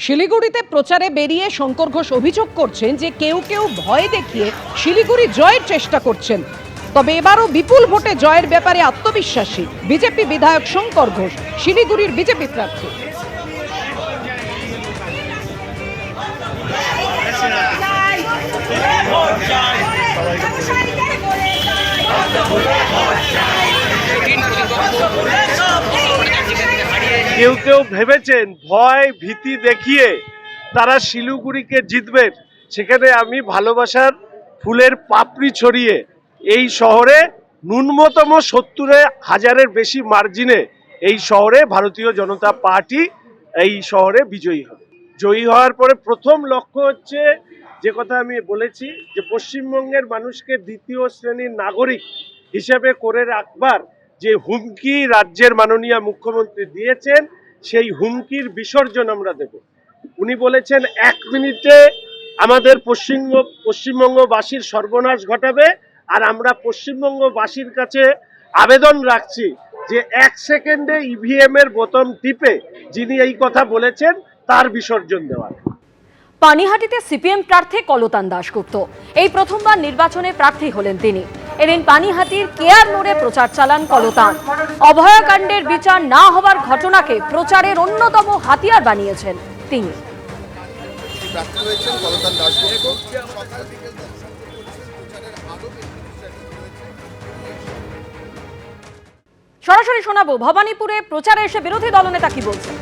শিলিগুড়িতে প্রচারে বেরিয়ে শঙ্কর ঘোষ অভিযোগ করছেন যে কেউ কেউ ভয় দেখিয়ে শিলিগুড়ি জয়ের চেষ্টা করছেন। তবে এবারও বিপুল ভোটে জয়ের ব্যাপারে আত্মবিশ্বাসী বিজেপি বিধায়ক শঙ্কর ঘোষ, শিলিগুড়ির বিজেপি প্রার্থী। কেউ কেউ ভেবেছেন ভয় ভীতি দেখিয়ে তারা শিলিগুড়িকে জিতবেন, সেখানে আমি ভালোবাসার ফুলের পাপড়ি ছড়িয়ে এই শহরে ন্যূনতম 70,000-এর বেশি মার্জিনে এই শহরে ভারতীয় জনতা পার্টি এই শহরে বিজয়ী হবে। জয়ী হওয়ার পরে প্রথম লক্ষ্য হচ্ছে, যে কথা আমি বলেছি, যে পশ্চিমবঙ্গের মানুষকে দ্বিতীয় শ্রেণীর নাগরিক হিসেবে করে রাখবার যে হুমকি রাজ্যের মাননীয় মুখ্যমন্ত্রী দিয়েছেন, সেই হুমকির বিসর্জন আমরা দেব। উনি বলেছেন 1 মিনিটে আমাদের পশ্চিমবঙ্গবাসীর সর্বনাশ ঘটাবে, আর আমরা পশ্চিমবঙ্গবাসীর কাছে আবেদন রাখছি যে 1 সেকেন্ডে ইভিএম এর বোতাম টিপে যিনি এই কথা বলেছেন তার বিসর্জন দেওয়ার। পানিহাটিতে সিপিএম প্রার্থী কলতান দাশগুপ্ত এই প্রথমবার নির্বাচনে প্রার্থী হলেন তিনি। এদিন পানিহাটির কেয়ার মোড়ে প্রচার চালান কলতান। অভয়াকাণ্ডের বিচার না হবার ঘটনাকে প্রচারের অন্যতম হাতিয়ার বানিয়েছেন তিনি। সরাসরি শোনাবো ভবানীপুরে প্রচারে এসে বিরোধী দলনেতা কি বলছেন।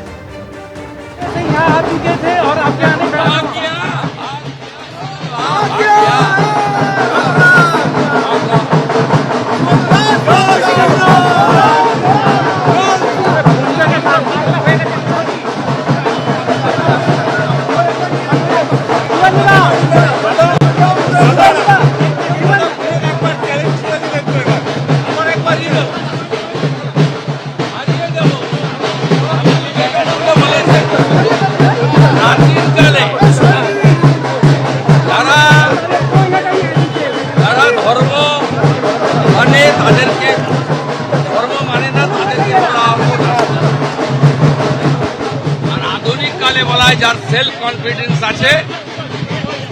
যার সেলফ কনফিডেন্স আছে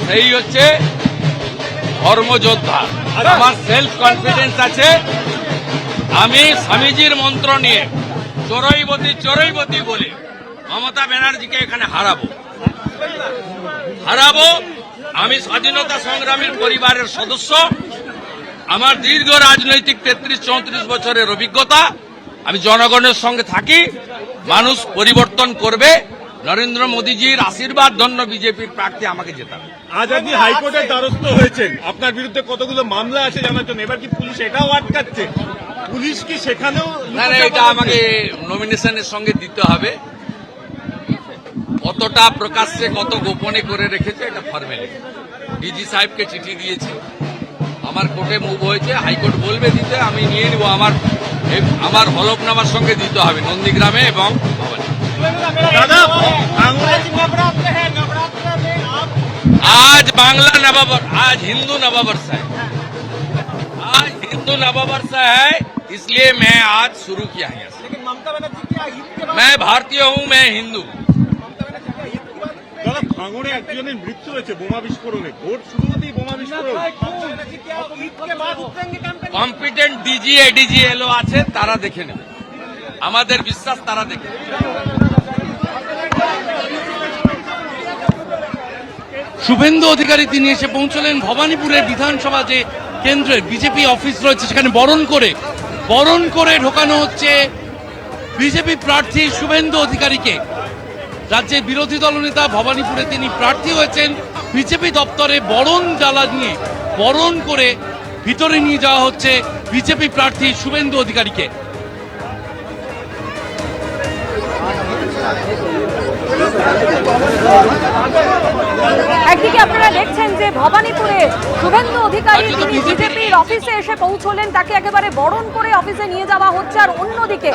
সেই হচ্ছে ধর্মযোদ্ধা। আমার সেলফ কনফিডেন্স আছে, আমি স্বামীজির মন্ত্র নিয়ে চোরইবতী চোরইবতী বলে মমতা ব্যানার্জিকে এখানে হারাবো। আমি স্বাধীনতা সংগ্রামীর পরিবারের সদস্য, আমার দীর্ঘ রাজনৈতিক 33-34 বছরের অভিজ্ঞতা, আমি জনগণের সঙ্গে থাকি, মানুষ পরিবর্তন করবে। নরেন্দ্র মোদীজির আশীর্বাদ ধন্য বিজেপির প্রার্থী আমাকে জেতাবে। আজ আপনি হাইকোর্টের দ্বারস্থ হয়েছেন, আপনার বিরুদ্ধে কতগুলো মামলা আছে জানার জন্য, এবার কি পুলিশ এটাও আটকাচ্ছে? পুলিশ কি সেখানেও? না, এটা আমাকে নমিনেশনের সঙ্গে দিতে হবে। কতটা প্রকাশ্যে কত গোপনে করে রেখেছে এটা ফর্মালিটি। ডিজি সাহেবকে চিঠি দিয়েছি, আমার কোর্টে মুভ হয়েছে, হাইকোর্ট বলবে দিতে, আমি নিয়ে নিব। আমার হলফনামার সঙ্গে দিতে হবে নন্দীগ্রামে এবং ভবানী। आज बांग्ला नववर्ष, आज हिंदू नववर्ष है, आज हिंदू नववर्ष है, इसलिए मैं आज शुरू किया है। मैं भारतीय हूँ, मैं हिंदू। ভাঙড়ে একজনের মৃত্যু হয়েছে বোমা বিস্ফোরণে, ভোট শুরু হতেই বোমা বিস্ফোরণ। কম্পিটেন্ট ডিজি এডিজি এলো আছে, তারা দেখে নেবে, আমাদের বিশ্বাস তারা দেখে নেবে। শুভেন্দু অধিকারী তিনি এসে পৌঁছলেন ভবানীপুরের বিধানসভা যে কেন্দ্রের বিজেপি অফিস রয়েছে, সেখানে বরণ করে ঢোকানো হচ্ছে বিজেপি প্রার্থী শুভেন্দু অধিকারীকে। রাজ্যের বিরোধী দলনেতা ভবানীপুরে তিনি প্রার্থী হয়েছেন, বিজেপি দপ্তরে বরণ ডালা নিয়ে বরণ করে ভিতরে নিয়ে যাওয়া হচ্ছে বিজেপি প্রার্থী শুভেন্দু অধিকারীকে। একদিকে আপনারা দেখছেন যে ভবানীপুরে শুভেন্দু অধিকারী তিনি বিজেপির অফিসে এসে পৌঁছলেন, তাকে একেবারে বরণ করে অফিসে নিয়ে যাওয়া হচ্ছে। আর অন্যদিকে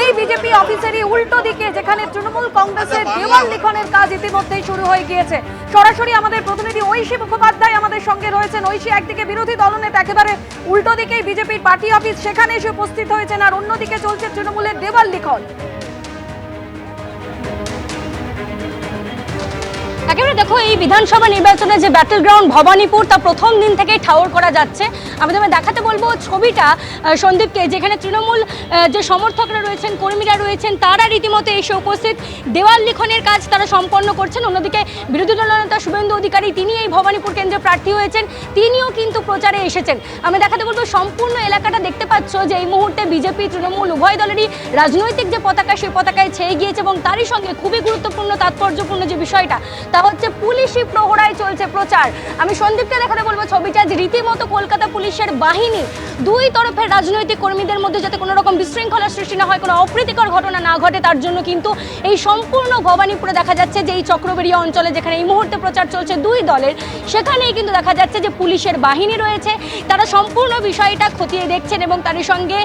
এই বিজেপি অফিসেরই উল্টো দিকে যেখানে তৃণমূল কংগ্রেসের দেওয়াল লিখনের কাজ ইতিমধ্যেই শুরু হয়ে গিয়েছে। সরাসরি আমাদের প্রতিনিধি ঐশী মুখোপাধ্যায় আমাদের সঙ্গে রয়েছেন। ঐশী, একদিকে বিরোধী দলনেতা একেবারে উল্টো দিকেই বিজেপির পার্টি অফিস, সেখানে এসে উপস্থিত হয়েছেন, আর অন্যদিকে চলছে তৃণমূলের দেওয়াল লিখন। দেখো এই বিধানসভা নির্বাচনে যে ব্যাটল গ্রাউন্ড ভবানীপুর তা প্রথম দিন থেকেই ঠাউর করা যাচ্ছে। আমি তোমায় দেখাতে বলবো ছবিটা সন্দীপকে, যেখানে তৃণমূল যে সমর্থকরা রয়েছেন, কর্মীরা রয়েছেন, তারা রীতিমতো এসে উপস্থিত দেওয়াল লিখনের কাজ তারা সম্পন্ন করছেন। অন্যদিকে বিরোধী দলনেতা শুভেন্দু অধিকারী, তিনি এই ভবানীপুর কেন্দ্রে প্রার্থী হয়েছেন, তিনিও কিন্তু প্রচারে এসেছেন। আমি দেখাতে বলবো সম্পূর্ণ এলাকাটা দেখতে পাচ্ছ যে এই মুহূর্তে বিজেপি তৃণমূল উভয় দলেরই রাজনৈতিক যে পতাকা, সেই পতাকায় ছেয়ে গিয়েছে এবং তারই সঙ্গে খুবই গুরুত্বপূর্ণ তাৎপর্যপূর্ণ যে বিষয়টা তা হচ্ছে পুলিশি প্রহরায় চলছে প্রচার। আমি সন্দীপকে দেখাতে বলবো ছবিটা, যে রীতিমতো কলকাতা পুলিশের বাহিনী দুই তরফের রাজনৈতিক কর্মীদের মধ্যে যাতে কোনো রকম বিশৃঙ্খলা সৃষ্টি না হয়, কোনো অপ্রীতিকর ঘটনা না ঘটে, তার জন্য কিন্তু এই সম্পূর্ণ ভবানীপুরে দেখা যাচ্ছে যে এই চক্রবেড়িয়া অঞ্চলে যেখানে এই মুহূর্তে প্রচার চলছে দুই দলের, সেখানেই কিন্তু দেখা যাচ্ছে যে পুলিশের বাহিনী রয়েছে, তারা সম্পূর্ণ বিষয়টা খতিয়ে দেখছেন এবং তারই সঙ্গে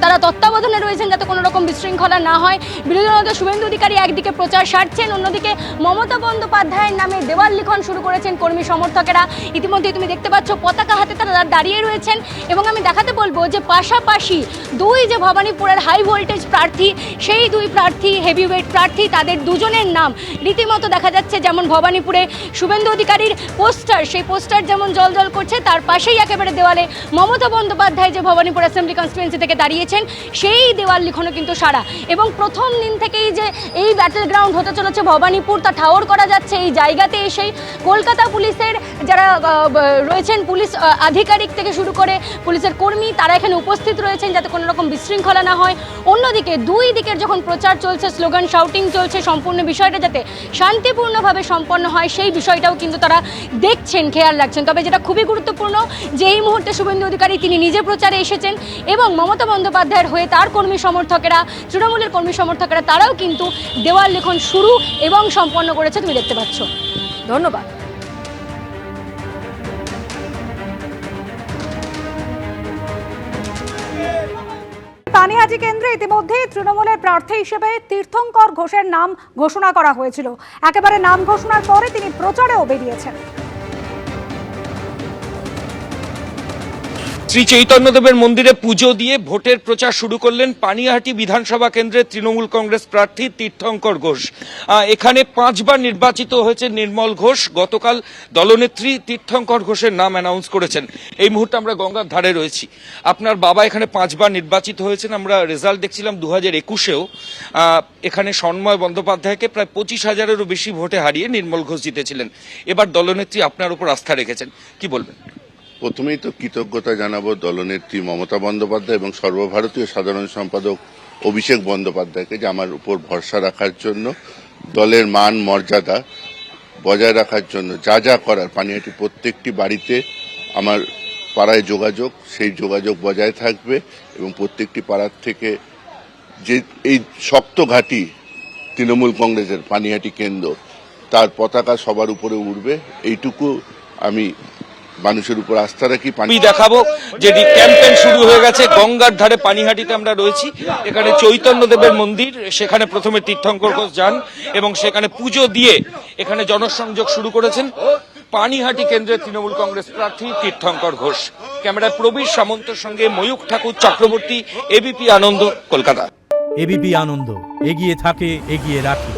তারা তত্ত্বাবধানে রয়েছেন যাতে কোনো রকম বিশৃঙ্খলা না হয়। বিরোধী দলনেতা শুভেন্দু অধিকারী একদিকে প্রচার সারছেন, অন্যদিকে মমতা বন্দ্যোপাধ্যায়ের নামে দেওয়াল লিখন শুরু করেছেন কর্মী সমর্থকেরা। ইতিমধ্যেই তুমি দেখতে পাচ্ছ পতাকা হাতে তারা দাঁড়িয়ে রয়েছেন এবং আমি দেখাতে বলবো যে পাশাপাশি দুই যে ভবানীপুরের হাই ভোল্টেজ প্রার্থী, সেই দুই প্রার্থী হেভিওয়েট প্রার্থী, তাদের দুজনের নাম রীতিমতো দেখা যাচ্ছে যেমন ভবানীপুরে শুভেন্দু অধিকারীর পোস্টার, সেই পোস্টার যেমন জল করছে, তার পাশেই একেবারে দেওয়ালে মমতা বন্দ্যোপাধ্যায় যে ভবানীপুর অ্যাসেম্বলি কনস্টিটুয়েন্সি থেকে দাঁড়িয়েছেন সেই দেওয়াল লিখনও কিন্তু সারা। এবং প্রথম দিন থেকেই যে এই ব্যাটল গ্রাউন্ড হতে চলেছে ভবানীপুর তা ঠাউর করা যাচ্ছে এই জায়গাতে এসেই। কলকাতা পুলিশের যারা রয়েছেন, পুলিশ আধিকারিক থেকে শুরু করে পুলিশের কর্মী, তারা এখানে উপস্থিত রয়েছেন যাতে কোনো রকম বিশৃঙ্খলা না হয়। অন্যদিকে দুই দিকের যখন প্রচার চলছে, স্লোগান শাউটিং চলছে, সম্পূর্ণ বিষয়টা যাতে শান্তিপূর্ণভাবে সম্পন্ন হয় সেই বিষয়টাও কিন্তু তারা দেখছেন, খেয়াল রাখছেন। তবে যেটা খুবই গুরুত্বপূর্ণ যে এই মুহূর্তে শুভেন্দু অধিকারী তিনি নিজে প্রচারে এসেছেন এবং মমতা বন্দ্যোপাধ্যায়ের হয়ে তার কর্মী সমর্থকেরা, তৃণমূলের কর্মী সমর্থকেরা, তারাও কিন্তু দেওয়াল লিখন শুরু এবং সম্পন্ন করেছে, তুমি দেখতে পাচ্ছ। ধন্যবাদ। পানিহাটি কেন্দ্রে ইতিমধ্যে তৃণমূলের প্রার্থী হিসেবে তীর্থঙ্কর ঘোষের নাম ঘোষণা করা হয়েছিল। একেবারে নাম ঘোষণার পরে তিনি প্রচারেও বেরিয়েছেন। শ্রী চৈতন্যদেবের মন্দিরে পুজো দিয়ে ভোটের প্রচার শুরু করলেন পানিহাটি বিধানসভা কেন্দ্রের তৃণমূল কংগ্রেস প্রার্থী তীর্থঙ্কর ঘোষ। এখানে 5 বার নির্বাচিত হয়েছে নির্মল ঘোষ। গতকাল দলনেত্রী তীর্থঙ্কর ঘোষের নাম অ্যানাউন্স করেছেন। এই মুহূর্তে আমরা গঙ্গার ধারে রয়েছি। আপনার বাবা এখানে 5 বার নির্বাচিত হয়েছেন। আমরা রেজাল্ট দেখছিলাম 2021-এও এখানে সন্ময় বন্দ্যোপাধ্যায়কে প্রায় 25,000-এরও বেশি ভোটে হারিয়ে নির্মল ঘোষ জিতেছিলেন। এবার দলনেত্রী আপনার উপর আস্থা রেখেছেন, কি বলবেন? প্রথমেই তো কৃতজ্ঞতা জানাবো দলনেত্রী মমতা বন্দ্যোপাধ্যায় এবং সর্বভারতীয় সাধারণ সম্পাদক অভিষেক বন্দ্যোপাধ্যায়কে যে আমার উপর ভরসা রাখার জন্য, দলের মান মর্যাদা বজায় রাখার জন্য যা যা করার। পানিহাটি প্রত্যেকটি বাড়িতে আমার পাড়ায় যোগাযোগ, সেই যোগাযোগ বজায় থাকবে এবং প্রত্যেকটি পাড়ার থেকে যে এই শক্ত ঘাঁটি তৃণমূল কংগ্রেসের পানিহাটি কেন্দ্র, তার পতাকা সবার উপরে উঠবে, এইটুকু আমি মানুষের উপর আস্থা রাখি। দেখাবো যে ক্যাম্পেইন শুরু হয়ে গেছে। গঙ্গার ধারে পানিহাটিতে আমরা রয়েছি। এখানে চৈতন্যদেবের মন্দির, সেখানে প্রথমে তীর্থঙ্কর ঘোষ যান এবং সেখানে পুজো দিয়ে এখানে জনসংযোগ শুরু করেছেন পানিহাটি কেন্দ্রের তৃণমূল কংগ্রেস প্রার্থী তীর্থঙ্কর ঘোষ। ক্যামেরায় প্রবীর সামন্তের সঙ্গে ময়ূখ ঠাকুর চক্রবর্তী, এবিপি আনন্দ, কলকাতা। এবিপি আনন্দ, এগিয়ে থাকে, এগিয়ে রাখে।